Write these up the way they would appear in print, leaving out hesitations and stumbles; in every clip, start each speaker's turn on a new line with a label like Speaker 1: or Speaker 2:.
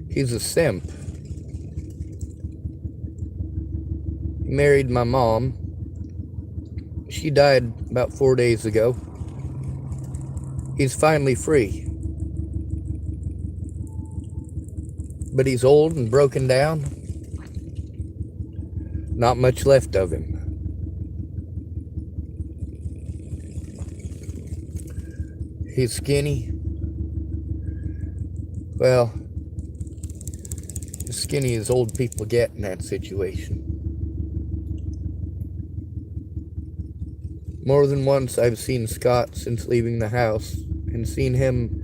Speaker 1: He's a simp. He married my mom. She died about 4 days ago. He's finally free. But he's old and broken down. Not much left of him. He's skinny. Well, as skinny as old people get in that situation. More than once I've seen Scott since leaving the house and seen him.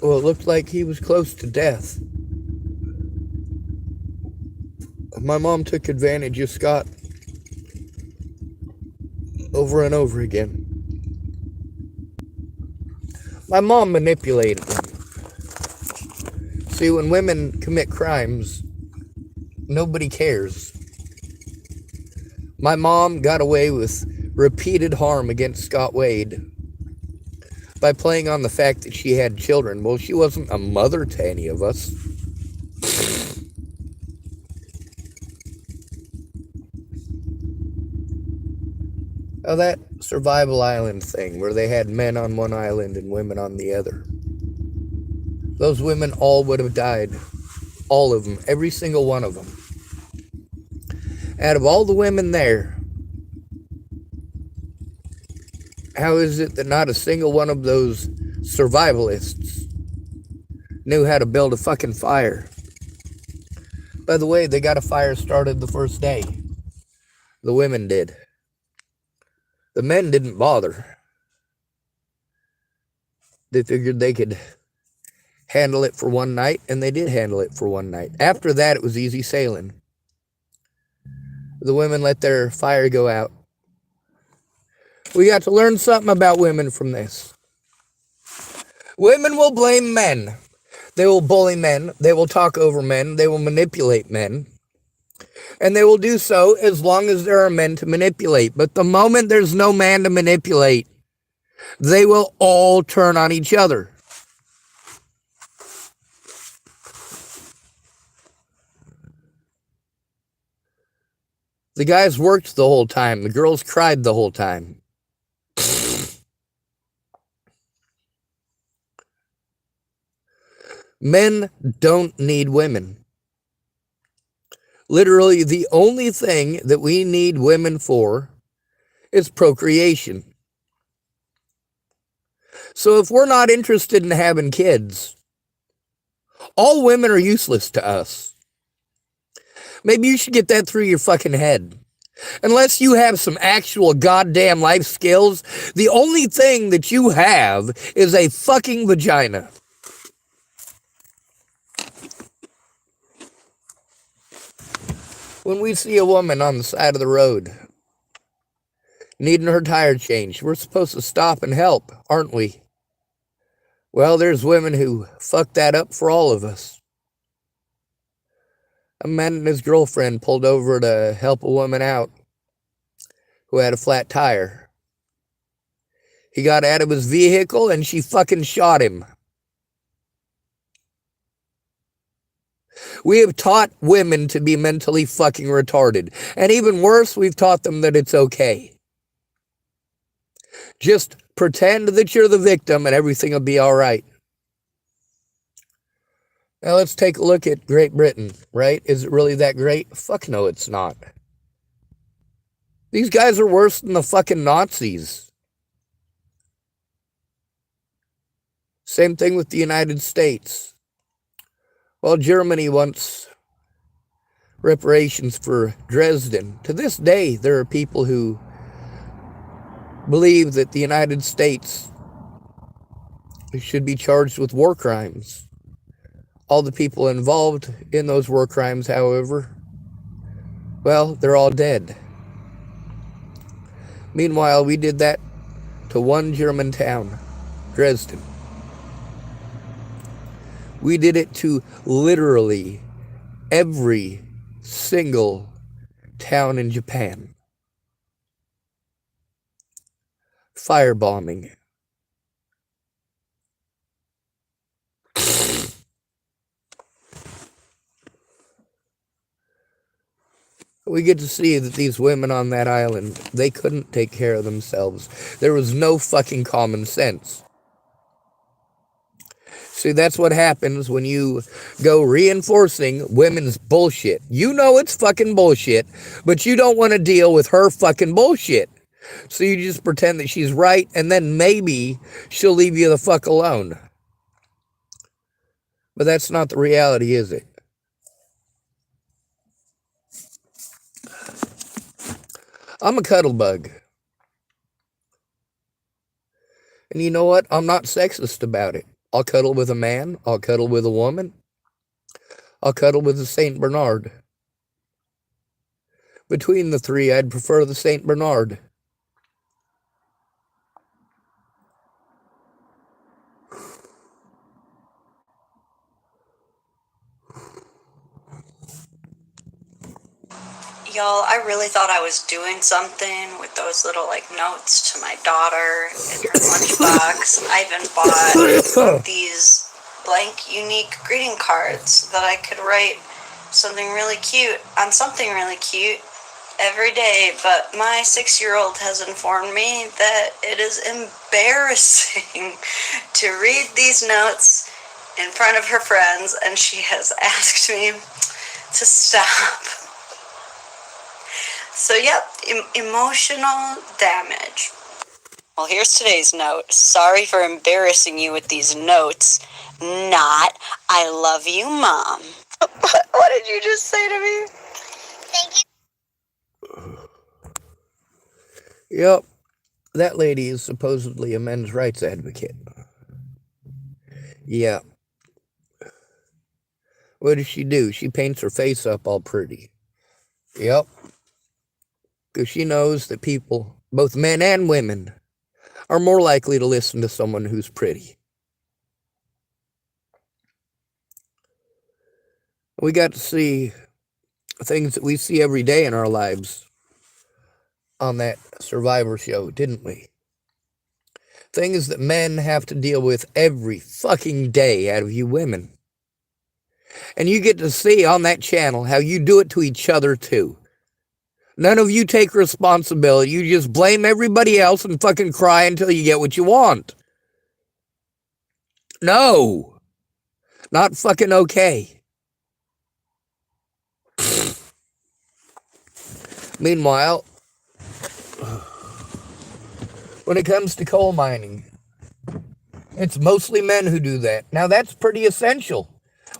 Speaker 1: Well, it looked like he was close to death. My mom took advantage of Scott over and over again. My mom manipulated him. See, when women commit crimes, nobody cares. My mom got away with repeated harm against Scott Wade by playing on the fact that she had children. Well, she wasn't a mother to any of us. Now, that survival island thing where they had men on one island and women on the other. Those women all would have died. All of them. Every single one of them. Out of all the women there, how is it that not a single one of those survivalists knew how to build a fucking fire? By the way, they got a fire started the first day. The women did. The men didn't bother. They figured they could handle it for one night, and they did handle it for one night. After that, it was easy sailing. The women let their fire go out. We got to learn something about women from this. Women will blame men. They will bully men. They will talk over men. They will manipulate men. And they will do so as long as there are men to manipulate. But the moment there's no man to manipulate, they will all turn on each other. The guys worked the whole time. The girls cried the whole time. Men don't need women. Literally, the only thing that we need women for is procreation. So if we're not interested in having kids, all women are useless to us. Maybe you should get that through your fucking head. Unless you have some actual goddamn life skills, the only thing that you have is a fucking vagina. When we see a woman on the side of the road needing her tire changed, we're supposed to stop and help, aren't we? Well, there's women who fuck that up for all of us. A man and his girlfriend pulled over to help a woman out who had a flat tire. He got out of his vehicle and she fucking shot him. We have taught women to be mentally fucking retarded. And even worse, we've taught them that it's okay. Just pretend that you're the victim and everything will be all right. Now let's take a look at Great Britain, right? Is it really that great? Fuck no, it's not. These guys are worse than the fucking Nazis. Same thing with the United States. Well, Germany wants reparations for Dresden. To this day, there are people who believe that the United States should be charged with war crimes. All the people involved in those war crimes, however, well, they're all dead. Meanwhile, we did that to one German town, Dresden. We did it to literally every single town in Japan. firebombing. We get to see that these women on that island, they couldn't take care of themselves. There was no fucking common sense. See, that's what happens when you go reinforcing women's bullshit. You know it's fucking bullshit, but you don't want to deal with her fucking bullshit. So you just pretend that she's right, and then maybe she'll leave you the fuck alone. But that's not the reality, is it? I'm a cuddle bug. And you know what? I'm not sexist about it. I'll cuddle with a man. I'll cuddle with a woman. I'll cuddle with a St. Bernard. Between the three, I'd prefer the St. Bernard.
Speaker 2: Y'all, I really thought I was doing something with those little, notes to my daughter in her lunchbox. I even bought these blank, unique greeting cards that I could write something really cute on something really cute every day. But my 6-year-old has informed me that it is embarrassing to read these notes in front of her friends, and she has asked me to stop. So, yep, emotional damage. Well, here's today's note. Sorry for embarrassing you with these notes. Not, I love you, Mom. What did you just say to me? Thank
Speaker 1: you. Yep, that lady is supposedly a men's rights advocate. Yeah. What does she do? She paints her face up all pretty. Yep. Because she knows that people, both men and women, are more likely to listen to someone who's pretty. We got to see things that we see every day in our lives on that Survivor show, didn't we? Things that men have to deal with every fucking day out of you women. And you get to see on that channel how you do it to each other too. None of you take responsibility. You just blame everybody else and fucking cry until you get what you want. No. Not fucking okay. Meanwhile, when it comes to coal mining, it's mostly men who do that. Now that's pretty essential.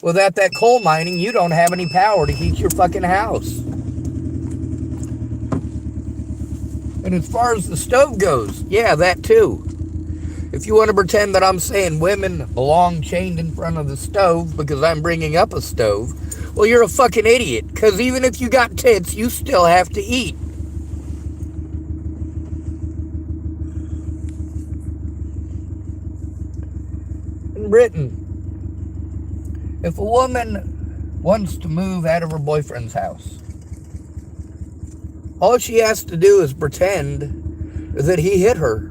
Speaker 1: Without that coal mining, you don't have any power to heat your fucking house. And as far as the stove goes, yeah, that too. If you want to pretend that I'm saying women belong chained in front of the stove because I'm bringing up a stove, well, you're a fucking idiot. Because even if you got tits, you still have to eat. In Britain, if a woman wants to move out of her boyfriend's house, all she has to do is pretend that he hit her.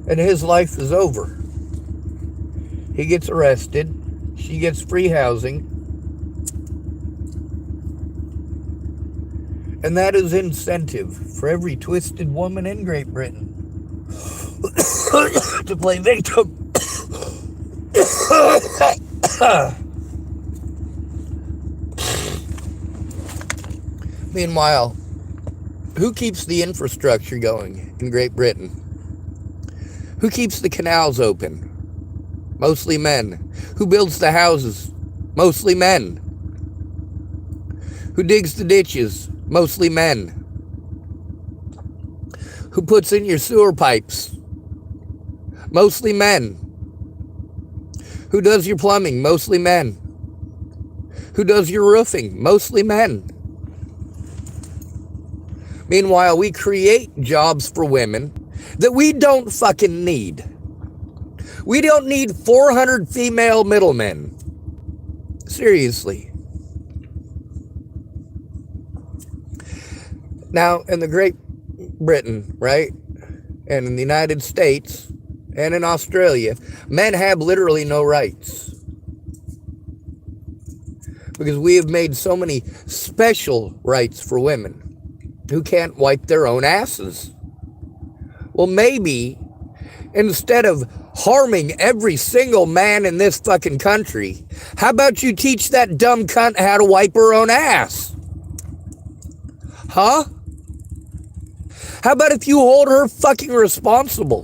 Speaker 1: And his life is over. He gets arrested. She gets free housing. And that is incentive for every twisted woman in Great Britain to play victim. Meanwhile, who keeps the infrastructure going in Great Britain? Who keeps the canals open? Mostly men. Who builds the houses? Mostly men. Who digs the ditches? Mostly men. Who puts in your sewer pipes? Mostly men. Who does your plumbing? Mostly men. Who does your roofing? Mostly men. Meanwhile, we create jobs for women that we don't fucking need. We don't need 400 female middlemen. Seriously. Now, in the Great Britain, right? And in the United States and in Australia, men have literally no rights. Because we have made so many special rights for women who can't wipe their own asses. Well, maybe instead of harming every single man in this fucking country, how about you teach that dumb cunt how to wipe her own ass? Huh? How about if you hold her fucking responsible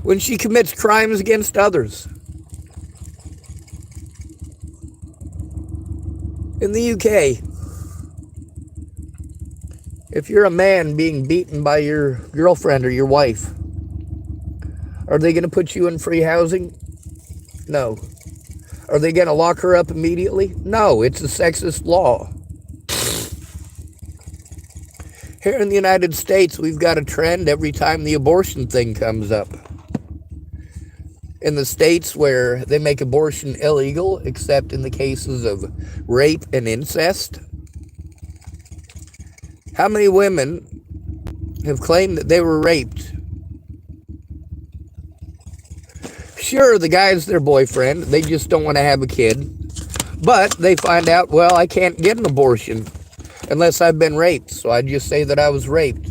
Speaker 1: when she commits crimes against others? In the UK, if you're a man being beaten by your girlfriend or your wife, are they going to put you in free housing? No. Are they going to lock her up immediately? No, it's a sexist law. Here in the United States, we've got a trend every time the abortion thing comes up. In the states where they make abortion illegal, except in the cases of rape and incest, how many women have claimed that they were raped? Sure, the guy's their boyfriend. They just don't want to have a kid. But they find out, well, I can't get an abortion unless I've been raped. So I just say that I was raped.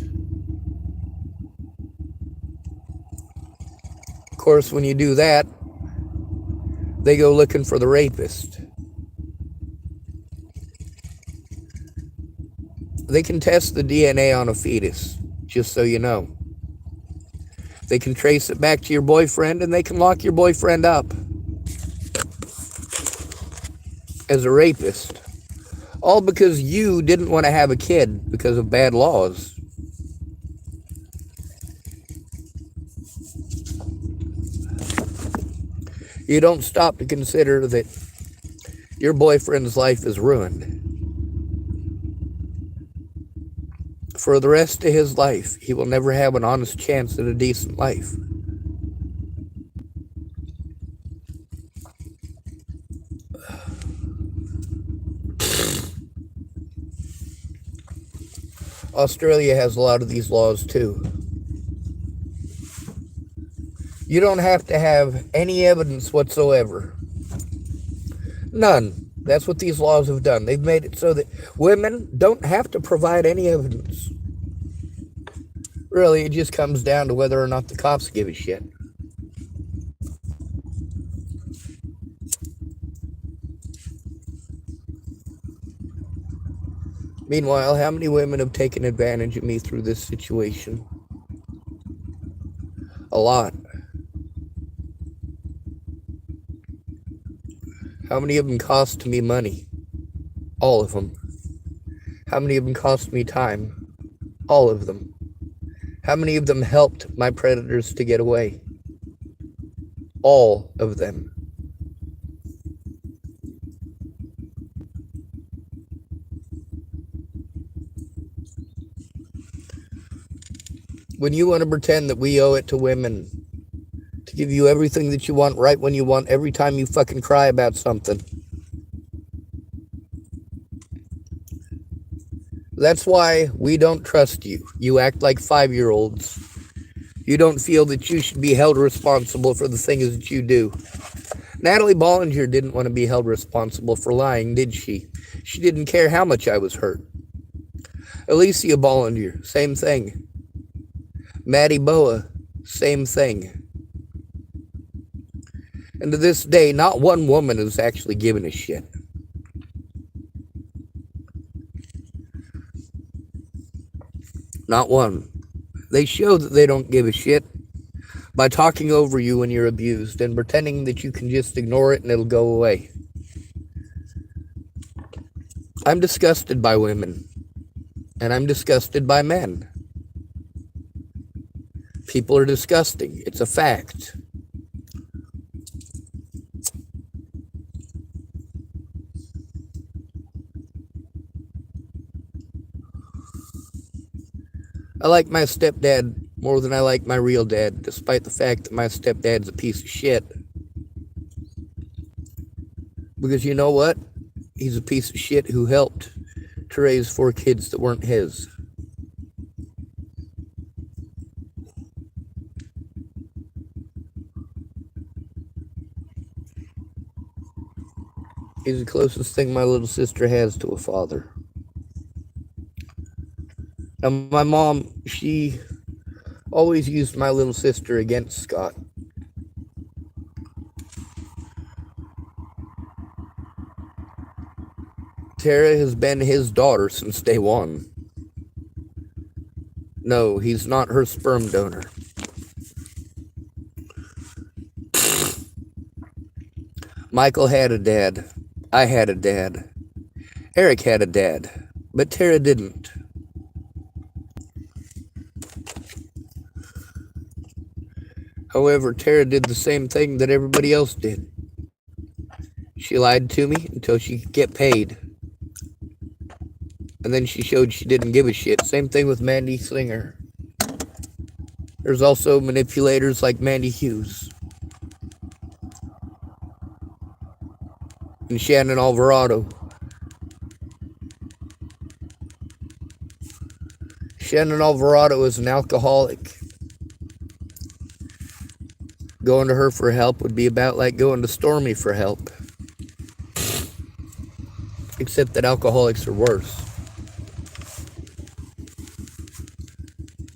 Speaker 1: Of course, when you do that, they go looking for the rapist. They can test the DNA on a fetus, just so you know. They can trace it back to your boyfriend, and they can lock your boyfriend up as a rapist. All because you didn't want to have a kid because of bad laws. You don't stop to consider that your boyfriend's life is ruined. For the rest of his life, he will never have an honest chance at a decent life. Australia has a lot of these laws too. You don't have to have any evidence whatsoever. None. That's what these laws have done. They've made it so that women don't have to provide any evidence. Really, it just comes down to whether or not the cops give a shit. Meanwhile, how many women have taken advantage of me through this situation? A lot. How many of them cost me money? All of them. How many of them cost me time? All of them. How many of them helped my predators to get away? All of them. When you want to pretend that we owe it to women to give you everything that you want right when you want, every time you fucking cry about something. That's why we don't trust you. You act like 5-year-olds. You don't feel that you should be held responsible for the things that you do. Natalie Bollinger didn't want to be held responsible for lying, did she? She didn't care how much I was hurt. Alicia Bollinger, same thing. Maddie Boa, same thing. And to this day, not one woman has actually given a shit. Not one. They show that they don't give a shit by talking over you when you're abused and pretending that you can just ignore it and it'll go away. I'm disgusted by women. And I'm disgusted by men. People are disgusting. It's a fact. I like my stepdad more than I like my real dad, despite the fact that my stepdad's a piece of shit. Because you know what? He's a piece of shit who helped to raise 4 kids that weren't his. He's the closest thing my little sister has to a father. Now, my mom, she always used my little sister against Scott. Tara has been his daughter since day one. No, he's not her sperm donor. Michael had a dad. I had a dad. Eric had a dad. But Tara didn't. However, Tara did the same thing that everybody else did. She lied to me until she could get paid. And then she showed she didn't give a shit. Same thing with Mandy Slinger. There's also manipulators like Mandy Hughes. And Shannon Alvarado. Shannon Alvarado is an alcoholic. Going to her for help would be about like going to Stormy for help. Except that alcoholics are worse.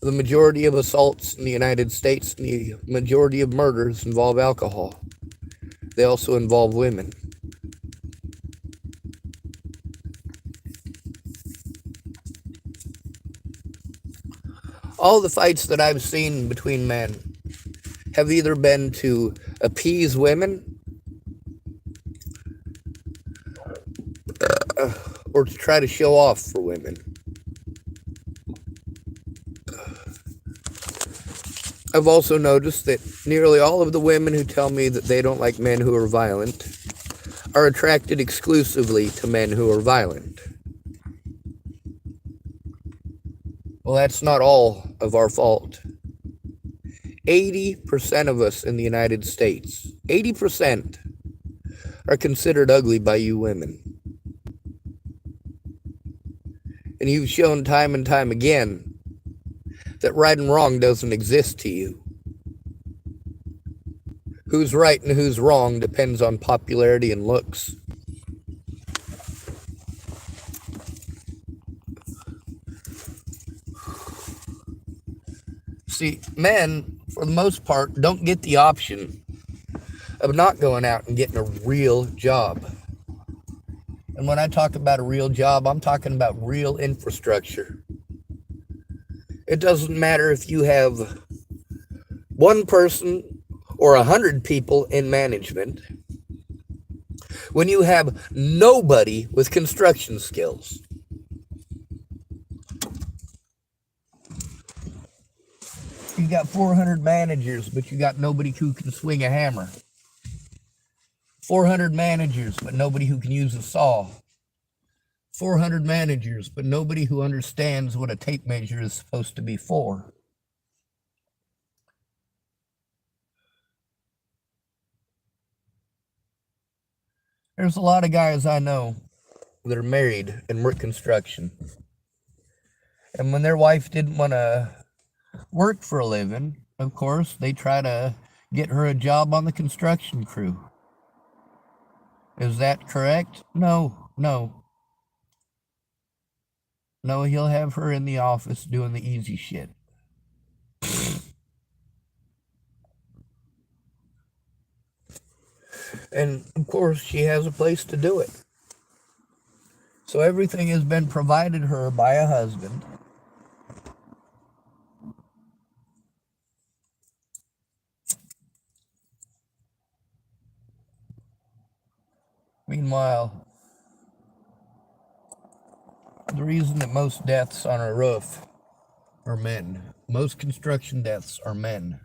Speaker 1: The majority of assaults in the United States and the majority of murders involve alcohol. They also involve women. All the fights that I've seen between men have either been to appease women or to try to show off for women. I've also noticed that nearly all of the women who tell me that they don't like men who are violent are attracted exclusively to men who are violent. Well, that's not all of our fault. 80% of us in the United States, 80% are considered ugly by you women. And you've shown time and time again that right and wrong doesn't exist to you. Who's right and who's wrong depends on popularity and looks. See, men, for the most part, don't get the option of not going out and getting a real job. And when I talk about a real job, I'm talking about real infrastructure. It doesn't matter if you have one person or 100 people in management. When you have nobody with construction skills. You got 400 managers, but you got nobody who can swing a hammer. 400 managers, but nobody who can use a saw. 400 managers, but nobody who understands what a tape measure is supposed to be for. There's a lot of guys I know that are married and work construction. And when their wife didn't want to work for a living, of course, they try to get her a job on the construction crew. Is that correct? No. No, he'll have her in the office doing the easy shit. And of course, she has a place to do it. So everything has been provided her by a husband. Meanwhile, the reason that most deaths on a roof are men, most construction deaths are men,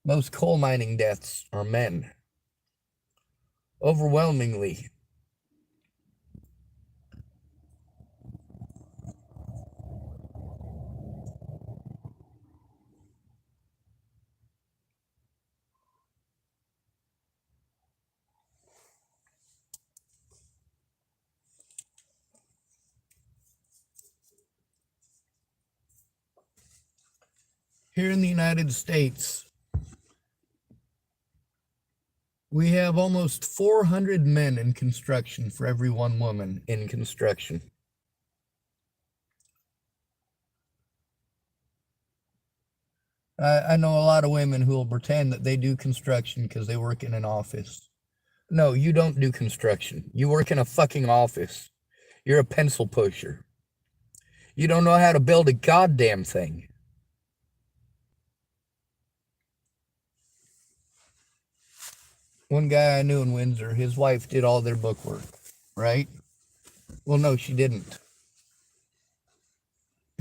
Speaker 1: most coal mining deaths are men. Overwhelmingly. Here in the United States, We have almost 400 men in construction for every one woman in construction. I know a lot of women who will pretend that they do construction because they work in an office. No, you don't do construction. You work in a fucking office. You're a pencil pusher. You don't know how to build a goddamn thing. One guy I knew in Windsor, his wife did all their bookwork, right? Well, no, she didn't.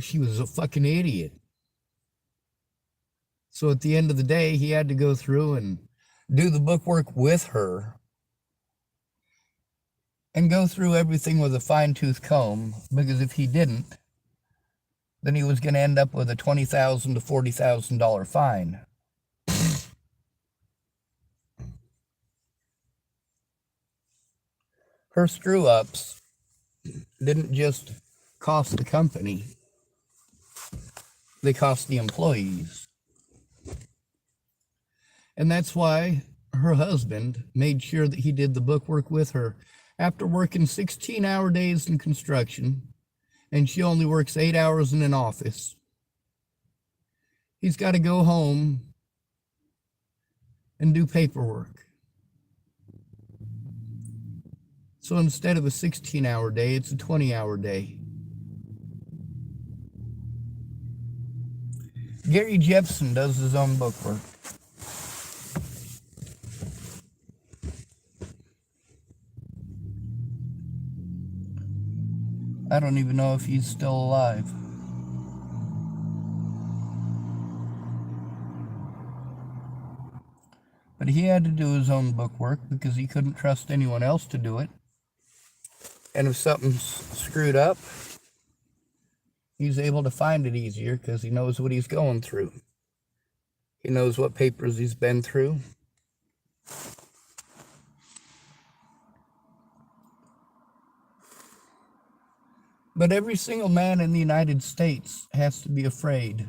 Speaker 1: She was a fucking idiot. So at the end of the day, he had to go through and do the bookwork with her and go through everything with a fine-tooth comb, because if he didn't, then he was going to end up with a $20,000 to $40,000 fine. Her screw-ups didn't just cost the company, they cost the employees. And that's why her husband made sure that he did the bookwork with her. After working 16-hour days in construction, and she only works 8 hours in an office, he's got to go home and do paperwork. So instead of a 16-hour day, it's a 20-hour day. Gary Jepson does his own bookwork. I don't even know if he's still alive. But he had to do his own bookwork because he couldn't trust anyone else to do it. And if something's screwed up, he's able to find it easier because he knows what he's going through. He knows what papers he's been through. But every single man in the United States has to be afraid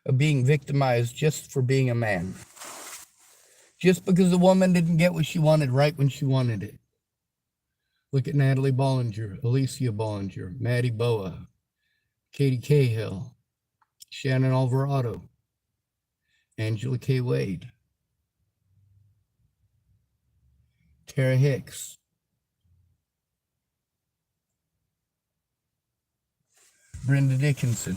Speaker 1: of being victimized just for being a man. Just because a woman didn't get what she wanted right when she wanted it. Look at Natalie Bollinger, Alicia Bollinger, Maddie Boa, Katie Cahill, Shannon Alvarado, Angela K. Wade, Tara Hicks, Brenda Dickinson.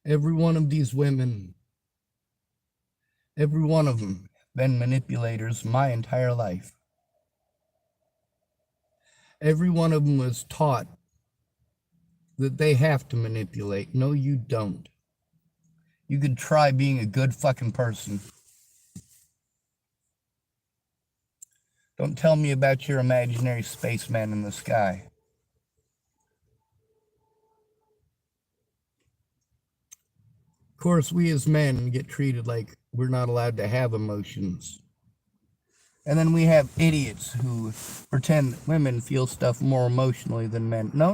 Speaker 1: Every one of these women, every one of them, been manipulators my entire life. Every one of them was taught that they have to manipulate. No, you don't. You could try being a good fucking person. Don't tell me about your imaginary spaceman in the sky. Of course, we as men get treated like we're not allowed to have emotions. And then we have idiots who pretend that women feel stuff more emotionally than men. No.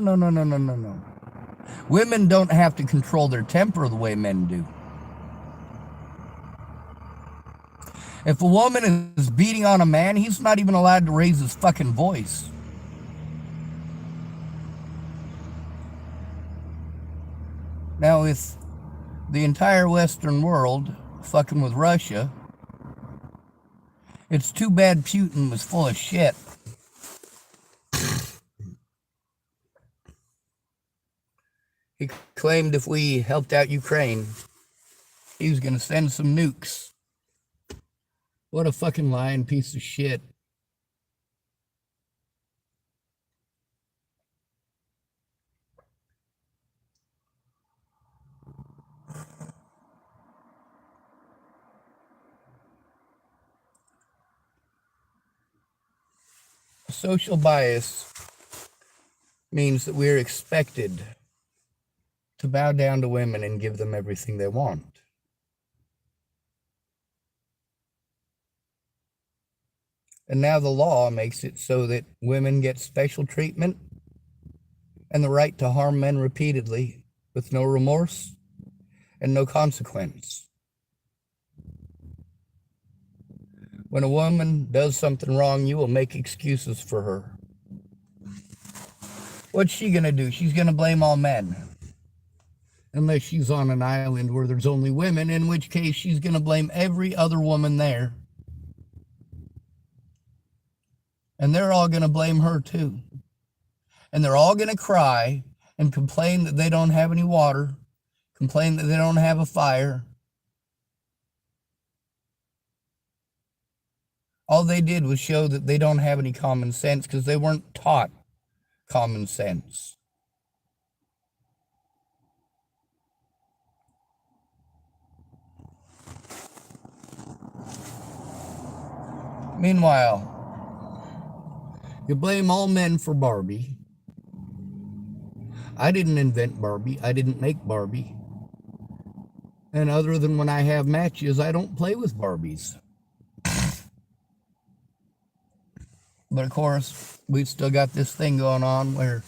Speaker 1: Women don't have to control their temper the way men do. If a woman is beating on a man, he's not even allowed to raise his fucking voice. Now, with the entire Western world fucking with Russia, it's too bad Putin was full of shit. He claimed if we helped out Ukraine, he was going to send some nukes. What a fucking lying piece of shit. Social bias means that we're expected to bow down to women and give them everything they want. And now the law makes it so that women get special treatment and the right to harm men repeatedly with no remorse and no consequence. When a woman does something wrong, you will make excuses for her. What's she going to do? She's going to blame all men. Unless she's on an island where there's only women, in which case she's going to blame every other woman there. And they're all going to blame her too. And they're all going to cry and complain that they don't have any water, complain that they don't have a fire. All they did was show that they don't have any common sense because they weren't taught common sense. Meanwhile, you blame all men for Barbie. I didn't invent Barbie. I didn't make Barbie. And other than when I have matches, I don't play with Barbies. But of course, we've still got this thing going on where,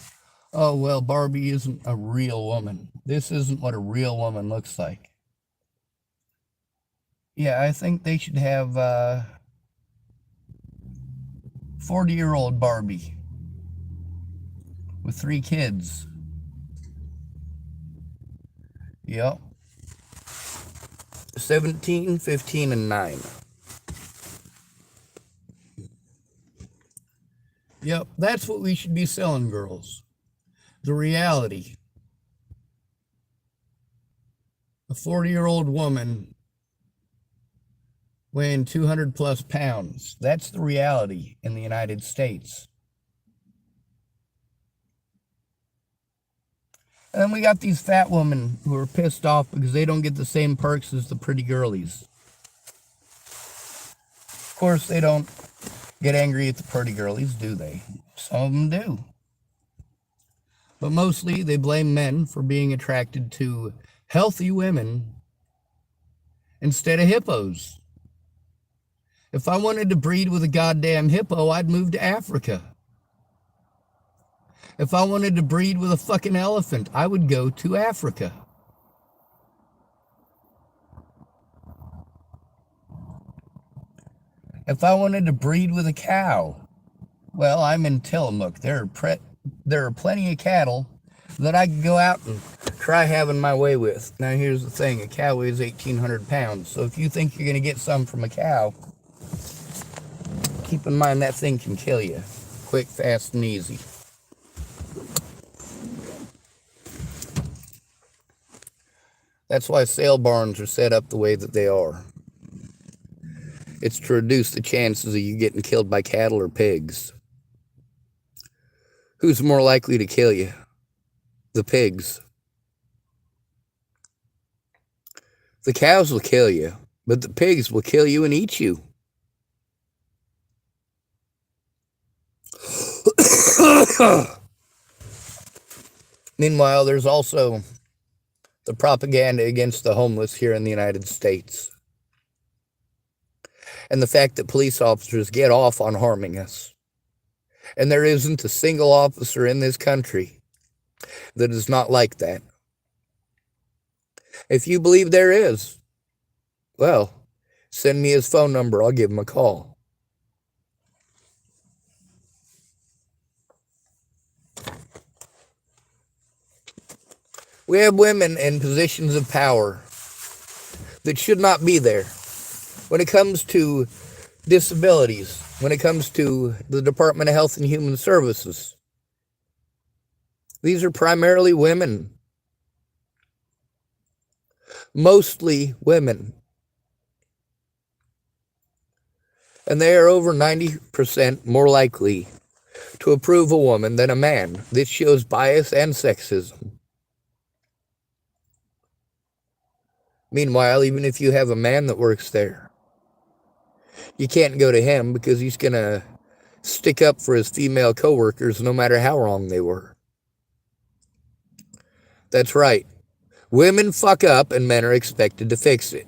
Speaker 1: oh, well, Barbie isn't a real woman. This isn't what a real woman looks like. Yeah, I think they should have 40-year-old Barbie with 3 kids. Yep. 17, 15, and 9. Yep, that's what we should be selling, girls. The reality. A 40-year-old woman weighing 200 plus pounds. That's the reality in the United States. And then we got these fat women who are pissed off because they don't get the same perks as the pretty girlies. Of course, they don't get angry at the pretty girlies, do they? Some of them do. But mostly they blame men for being attracted to healthy women instead of hippos. If I wanted to breed with a goddamn hippo, I'd move to Africa. If I wanted to breed with a fucking elephant, I would go to Africa. If I wanted to breed with a cow, well, I'm in Tillamook. There are plenty of cattle that I could go out and try having my way with. Now, here's the thing. A cow weighs 1,800 pounds. So if you think you're going to get some from a cow, keep in mind that thing can kill you. Quick, fast, and easy. That's why sale barns are set up the way that they are. It's to reduce the chances of you getting killed by cattle or pigs. Who's more likely to kill you? The pigs. The cows will kill you, but the pigs will kill you and eat you. Meanwhile, there's also the propaganda against the homeless here in the United States. And the fact that police officers get off on harming us. And there isn't a single officer in this country that is not like that. If you believe there is, well, send me his phone number. I'll give him a call. We have women in positions of power that should not be there. When it comes to disabilities, when it comes to the Department of Health and Human Services, these are primarily women. Mostly women. And they are over 90% more likely to approve a woman than a man. This shows bias and sexism. Meanwhile, even if you have a man that works there, you can't go to him because he's going to stick up for his female coworkers no matter how wrong they were. That's right. Women fuck up and men are expected to fix it.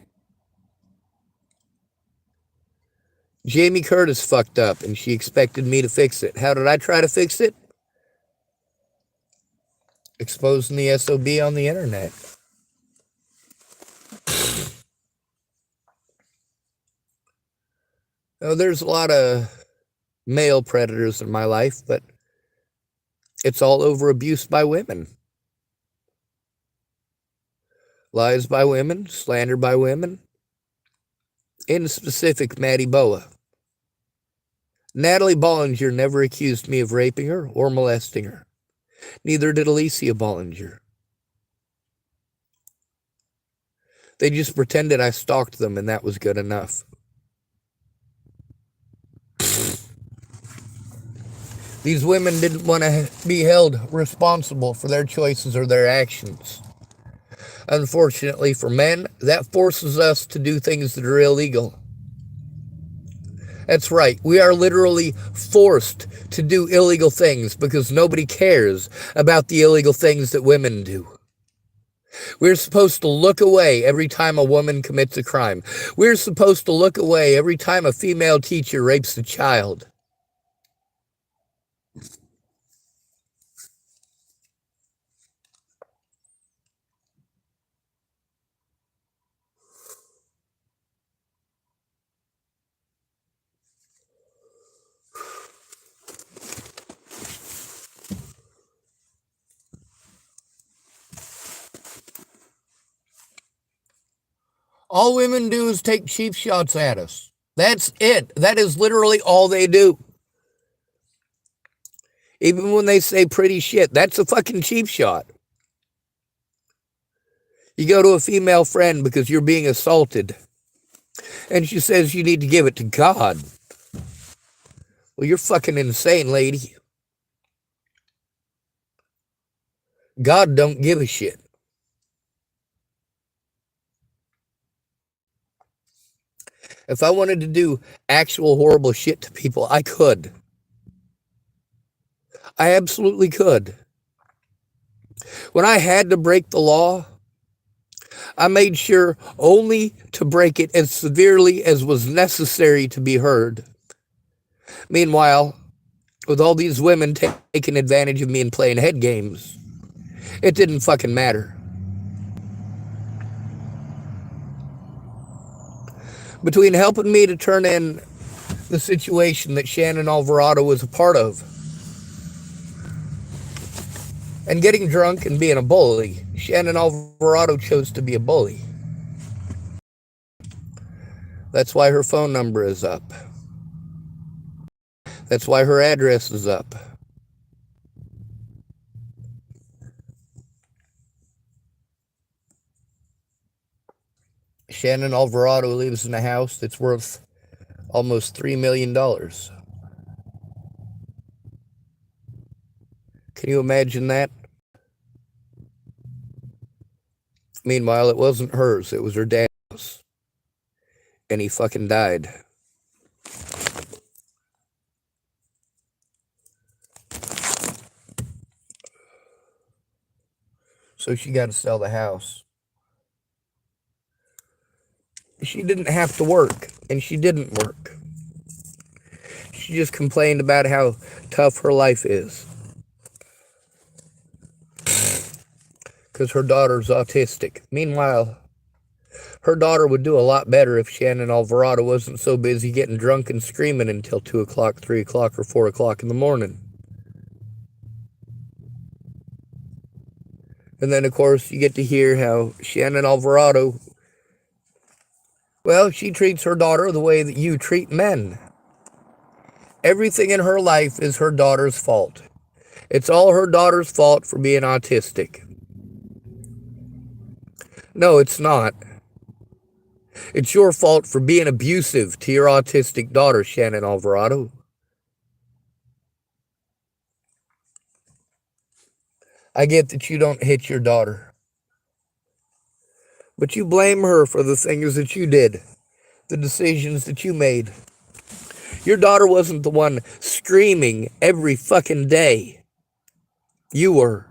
Speaker 1: Jamie Curtis fucked up and she expected me to fix it. How did I try to fix it? exposing the SOB on the internet. Now, there's a lot of male predators in my life, but it's all over abuse by women. Lies by women, slander by women. In specific, Maddie Boa. Natalie Bollinger never accused me of raping her or molesting her. Neither did Alicia Bollinger. They just pretended I stalked them, and that was good enough. These women didn't want to be held responsible for their choices or their actions. Unfortunately for men, that forces us to do things that are illegal. That's right, we are literally forced to do illegal things because nobody cares about the illegal things that women do. We're supposed to look away every time a woman commits a crime. We're supposed to look away every time a female teacher rapes a child. All women do is take cheap shots at us. That's it. That is literally all they do. Even when they say pretty shit, that's a fucking cheap shot. You go to a female friend because you're being assaulted, and she says you need to give it to God. Well, you're fucking insane, lady. God don't give a shit. If I wanted to do actual horrible shit to people, I could. I absolutely could. When I had to break the law, I made sure only to break it as severely as was necessary to be heard. Meanwhile, with all these women taking advantage of me and playing head games, it didn't fucking matter. Between helping me to turn in the situation that Shannon Alvarado was a part of and getting drunk and being a bully, Shannon Alvarado chose to be a bully. That's why her phone number is up. That's why her address is up. Shannon Alvarado lives in a house that's worth almost $3 million. Can you imagine that? Meanwhile, it wasn't hers, it was her dad's. And he fucking died. So she got to sell the house. She didn't have to work, and she didn't work. She just complained about how tough her life is. Because her daughter's autistic. Meanwhile, her daughter would do a lot better if Shannon Alvarado wasn't so busy getting drunk and screaming until 2 o'clock, 3 o'clock, or 4 o'clock in the morning. And then, of course, you get to hear how Shannon Alvarado, well, she treats her daughter the way that you treat men. Everything in her life is her daughter's fault. It's all her daughter's fault for being autistic. No, it's not. It's your fault for being abusive to your autistic daughter, Shannon Alvarado. I get that you don't hit your daughter. But you blame her for the things that you did, the decisions that you made. Your daughter wasn't the one screaming every fucking day. You were.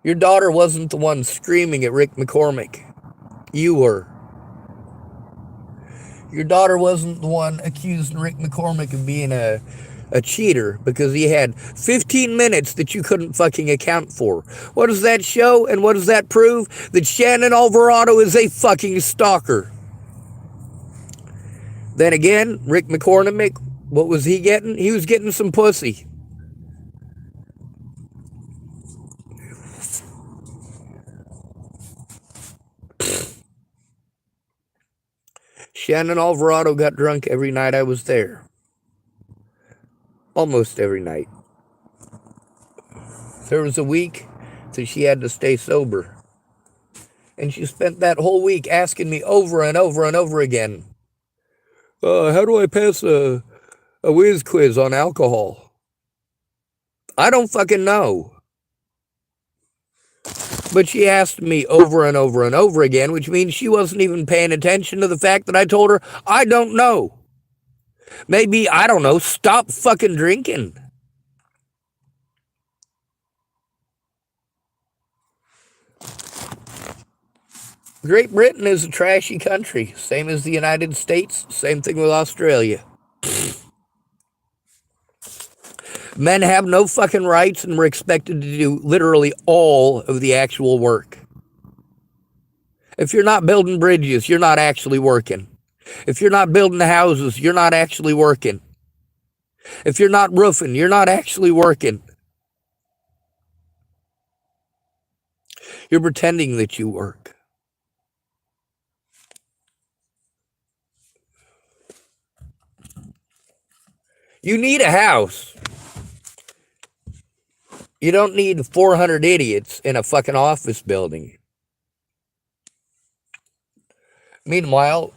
Speaker 1: Your daughter wasn't the one screaming at Rick McCormick. You were. Your daughter wasn't the one accusing Rick McCormick of being a a cheater because he had 15 minutes that you couldn't fucking account for. What does that show and what does that prove? That Shannon Alvarado is a fucking stalker. Then again, Rick McCormick, what was he getting? He was getting some pussy. Shannon Alvarado got drunk every night I was there. Almost every night. There was a week that she had to stay sober. And she spent that whole week asking me over and over and over again, how do I pass a whiz quiz on alcohol? I don't fucking know. But she asked me over and over and over again, which means she wasn't even paying attention to the fact that I told her, I don't know. Maybe, I don't know, stop fucking drinking. Great Britain is a trashy country, same as the United States, same thing with Australia. Men have no fucking rights and we're expected to do literally all of the actual work. If you're not building bridges, you're not actually working. If you're not building the houses, you're not actually working. If you're not roofing, you're not actually working. You're pretending that you work. You need a house. You don't need 400 idiots in a fucking office building. Meanwhile,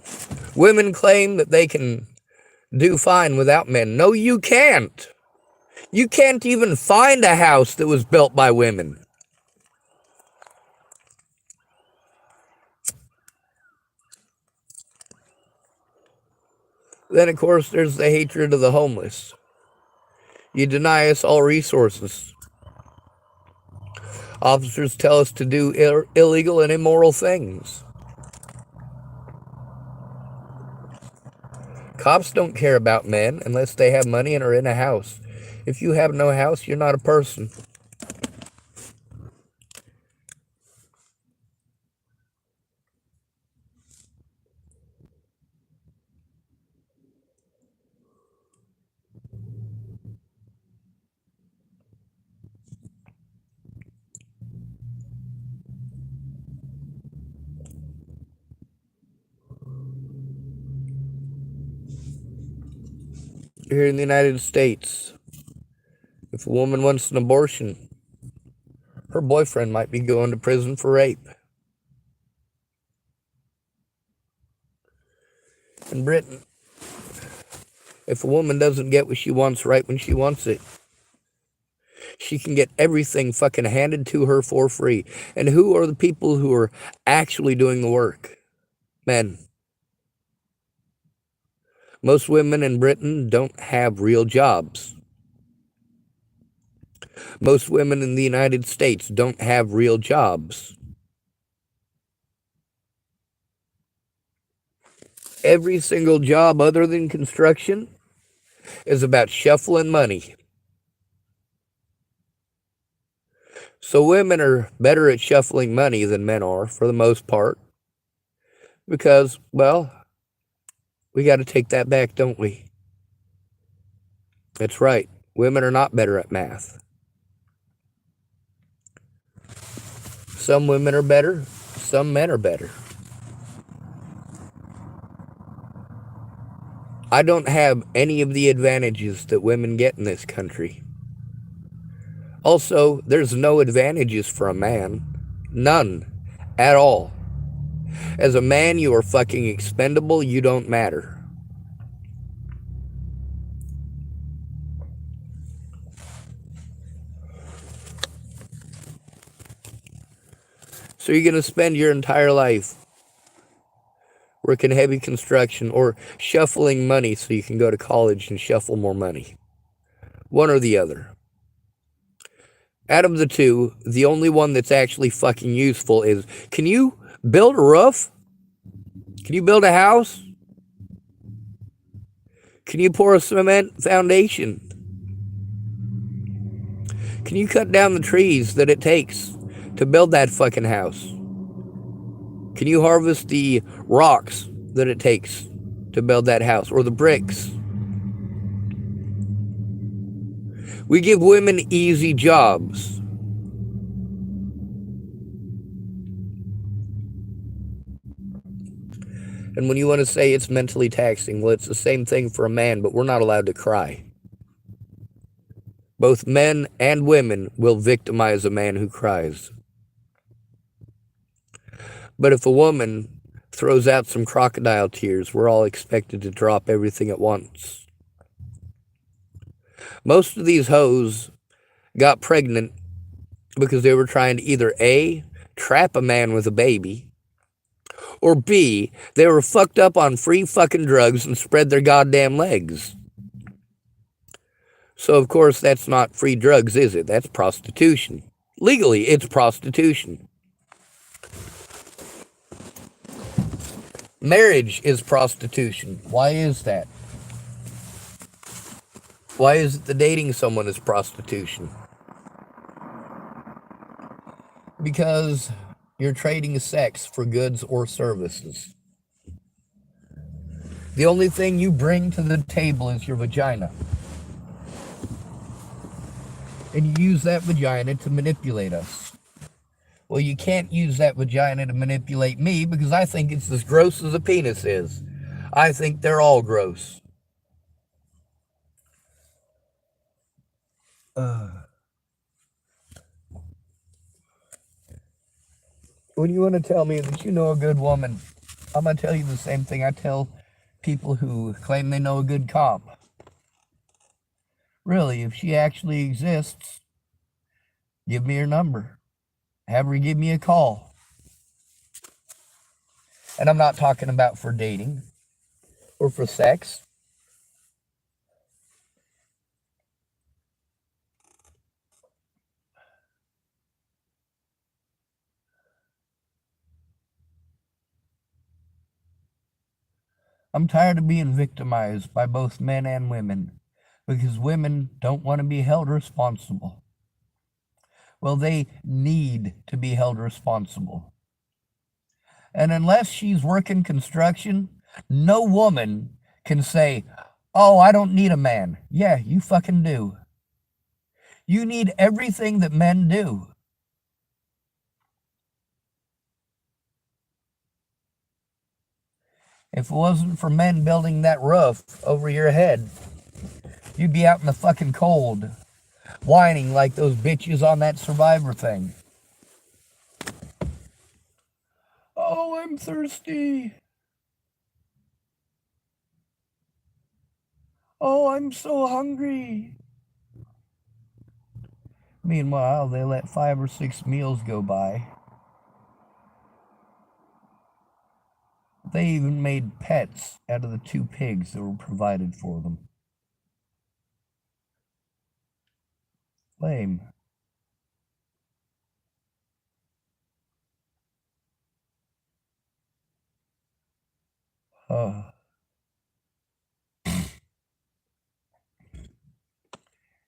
Speaker 1: women claim that they can do fine without men. No, you can't. You can't even find a house that was built by women. Then, of course, there's the hatred of the homeless. You deny us all resources. Officers tell us to do illegal and immoral things. Cops don't care about men unless they have money and are in a house. If you have no house, you're not a person. Here in the United States, if a woman wants an abortion, her boyfriend might be going to prison for rape. In Britain, if a woman doesn't get what she wants right when she wants it, she can get everything fucking handed to her for free. And who are the people who are actually doing the work? Men. Most women in Britain don't have real jobs. Most women in the United States don't have real jobs. Every single job other than construction is about shuffling money. So women are better at shuffling money than men are, for the most part. Because, well, we got to take that back, don't we? That's right. Women are not better at math. Some women are better. Some men are better. I don't have any of the advantages that women get in this country. Also, there's no advantages for a man. None. At all. As a man, you are fucking expendable. You don't matter. So you're going to spend your entire life working heavy construction or shuffling money so you can go to college and shuffle more money. One or the other. Out of the two, the only one that's actually fucking useful is, can you build a roof? Can you build a house? Can you pour a cement foundation? Can you cut down the trees that it takes to build that fucking house? Can you harvest the rocks that it takes to build that house, or the bricks? We give women easy jobs. And when you want to say it's mentally taxing, well, it's the same thing for a man, but we're not allowed to cry. Both men and women will victimize a man who cries. But if a woman throws out some crocodile tears, we're all expected to drop everything at once. Most of these hoes got pregnant because they were trying to either A, trap a man with a baby, or B, they were fucked up on free fucking drugs and spread their goddamn legs. So, of course, that's not free drugs, is it? That's prostitution. Legally, it's prostitution. Marriage is prostitution. Why is that? Why is it that dating someone is prostitution? Because you're trading sex for goods or services. The only thing you bring to the table is your vagina. And you use that vagina to manipulate us. Well, you can't use that vagina to manipulate me because I think it's as gross as a penis is. I think they're all gross. When you want to tell me that you know a good woman, I'm going to tell you the same thing I tell people who claim they know a good cop. Really, if she actually exists, give me her number. Have her give me a call. And I'm not talking about for dating or for sex. I'm tired of being victimized by both men and women because women don't want to be held responsible. Well, they need to be held responsible. And unless she's working construction, no woman can say, oh, I don't need a man. Yeah, you fucking do. You need everything that men do. If it wasn't for men building that roof over your head, you'd be out in the fucking cold, whining like those bitches on that Survivor thing. Oh, I'm thirsty. Oh, I'm so hungry. Meanwhile, they let 5 or 6 meals go by. They even made pets out of the 2 pigs that were provided for them. Lame.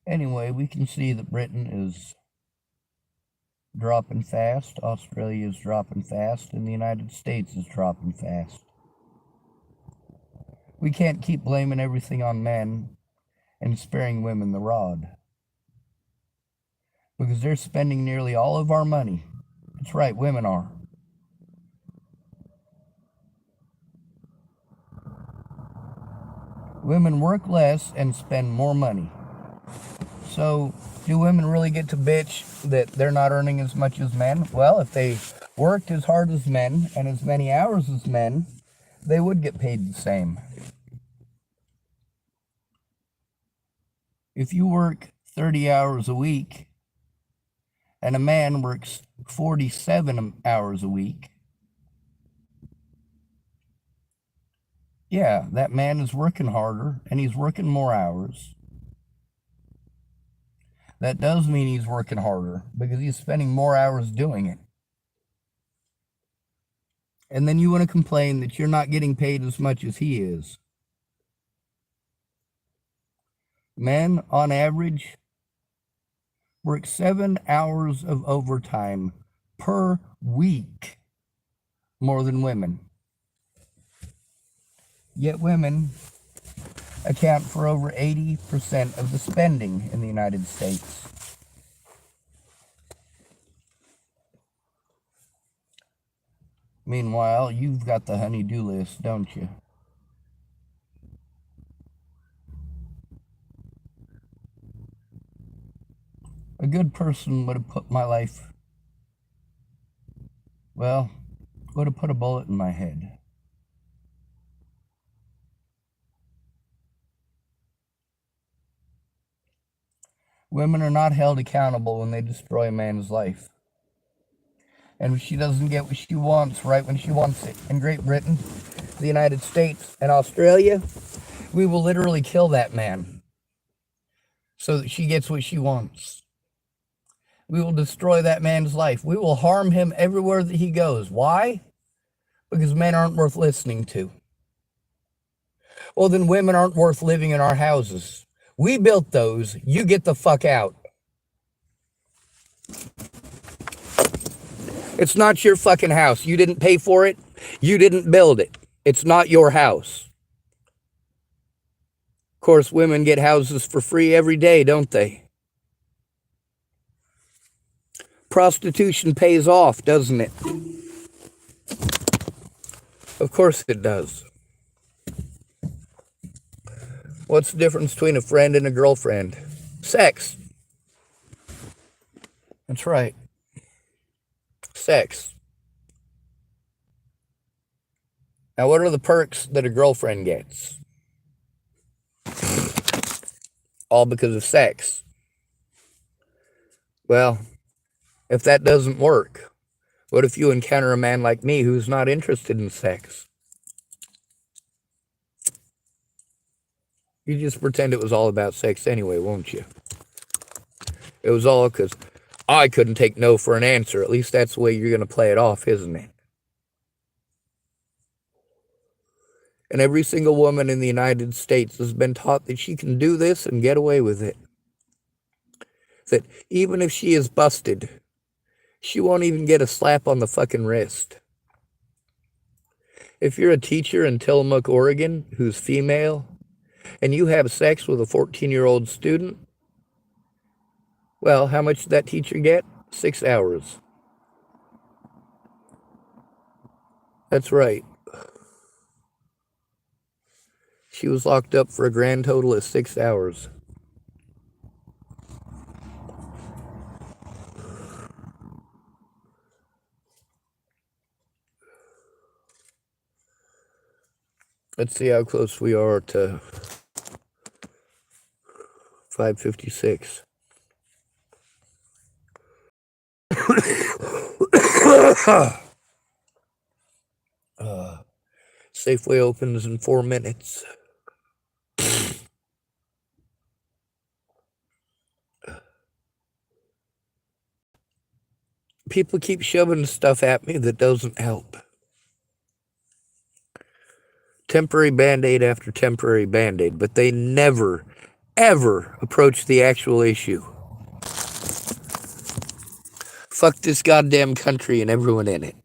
Speaker 1: Anyway, we can see that Britain is dropping fast, Australia is dropping fast, and the United States is dropping fast. We can't keep blaming everything on men and sparing women the rod. Because they're spending nearly all of our money. That's right, women are. Women work less and spend more money. So, do women really get to bitch that they're not earning as much as men? Well, if they worked as hard as men and as many hours as men, they would get paid the same. If you work 30 hours a week and a man works 47 hours a week, yeah, that man is working harder and he's working more hours. That does mean he's working harder because he's spending more hours doing it. And then you want to complain that you're not getting paid as much as he is. Men, on average, work 7 hours of overtime per week more than women. Yet women account for over 80% of the spending in the United States. Meanwhile, you've got the honey-do list, don't you? A good person would have put my life, well, would have put a bullet in my head. Women are not held accountable when they destroy a man's life. And if she doesn't get what she wants right when she wants it, in Great Britain, the United States, and Australia, we will literally kill that man so that she gets what she wants. We will destroy that man's life. We will harm him everywhere that he goes. Why? Because men aren't worth listening to. Well, then women aren't worth living in our houses. We built those. You get the fuck out. It's not your fucking house. You didn't pay for it. You didn't build it. It's not your house. Of course, women get houses for free every day, don't they? Prostitution pays off, doesn't it? Of course it does. What's the difference between a friend and a girlfriend? Sex. That's right. Sex. Now, what are the perks that a girlfriend gets? All because of sex. Well, if that doesn't work, what if you encounter a man like me who's not interested in sex? You just pretend it was all about sex anyway, won't you? It was all because I couldn't take no for an answer. At least that's the way you're going to play it off, isn't it? And every single woman in the United States has been taught that she can do this and get away with it. That even if she is busted, she won't even get a slap on the fucking wrist. If you're a teacher in Tillamook, Oregon, who's female, and you have sex with a 14-year-old student, well, how much did that teacher get? 6 hours. That's right. She was locked up for a grand total of 6 hours. Let's see how close we are to 5:56. Safeway opens in 4 minutes. People keep shoving stuff at me that doesn't help. Temporary Band-Aid after temporary Band-Aid, but they never, ever approach the actual issue. Fuck this goddamn country and everyone in it.